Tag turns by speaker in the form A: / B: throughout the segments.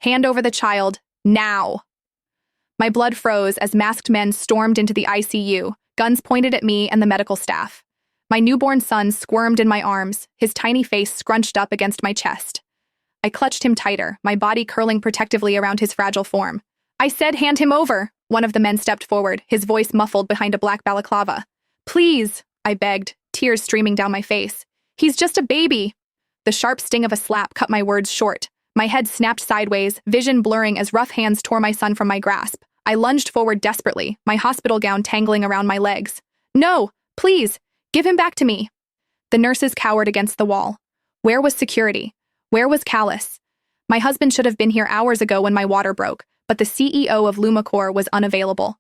A: Hand over the child, now. My blood froze as masked men stormed into the ICU, guns pointed at me and the medical staff. My newborn son squirmed in my arms, his tiny face scrunched up against my chest. I clutched him tighter, my body curling protectively around his fragile form. I said, hand him over. One of the men stepped forward, his voice muffled behind a black balaclava. Please, I begged, tears streaming down my face. He's just a baby. The sharp sting of a slap cut my words short. My head snapped sideways, vision blurring as rough hands tore my son from my grasp. I lunged forward desperately, my hospital gown tangling around my legs. No, please, give him back to me. The nurses cowered against the wall. Where was security? Where was Callus? My husband should have been here hours ago when my water broke, but the CEO of Lumicore was unavailable.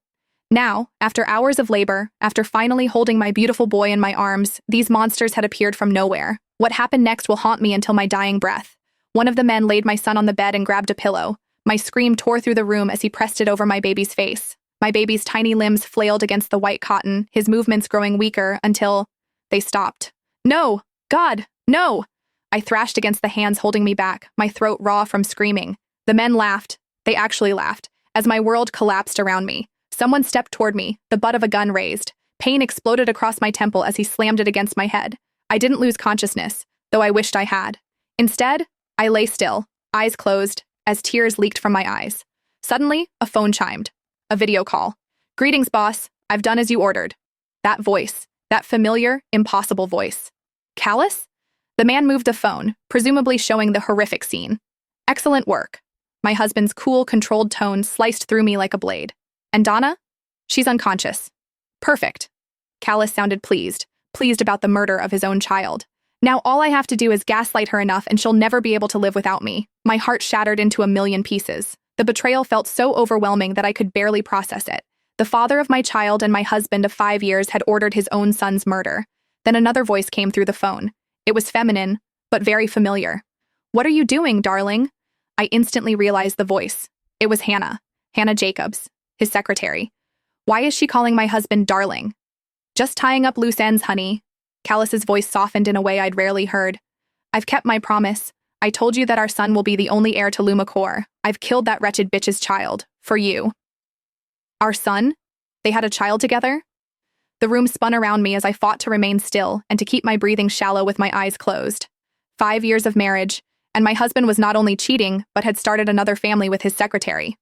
A: Now, after hours of labor, after finally holding my beautiful boy in my arms, these monsters had appeared from nowhere. What happened next will haunt me until my dying breath. One of the men laid my son on the bed and grabbed a pillow. My scream tore through the room as he pressed it over my baby's face. My baby's tiny limbs flailed against the white cotton, his movements growing weaker until they stopped. No! God, no! I thrashed against the hands holding me back, my throat raw from screaming. The men laughed. They actually laughed, as my world collapsed around me. Someone stepped toward me, the butt of a gun raised. Pain exploded across my temple as he slammed it against my head. I didn't lose consciousness, though I wished I had. Instead, I lay still, eyes closed, as tears leaked from my eyes. Suddenly, a phone chimed. A video call. Greetings, boss. I've done as you ordered. That voice, that familiar, impossible voice. Callus? The man moved the phone, presumably showing the horrific scene. Excellent work. My husband's cool, controlled tone sliced through me like a blade. And Donna? She's unconscious. Perfect. Callus sounded pleased about the murder of his own child. Now all I have to do is gaslight her enough and she'll never be able to live without me. My heart shattered into a million pieces. The betrayal felt so overwhelming that I could barely process it. The father of my child and my husband of 5 years had ordered his own son's murder. Then another voice came through the phone. It was feminine, but very familiar. What are you doing, darling? I instantly realized the voice. It was Hannah Jacobs, his secretary. Why is she calling my husband darling? Just tying up loose ends, honey. Callus's voice softened in a way I'd rarely heard. I've kept my promise. I told you that our son will be the only heir to Lumicore. I've killed that wretched bitch's child. For you. Our son? They had a child together? The room spun around me as I fought to remain still and to keep my breathing shallow with my eyes closed. 5 years of marriage, and my husband was not only cheating, but had started another family with his secretary.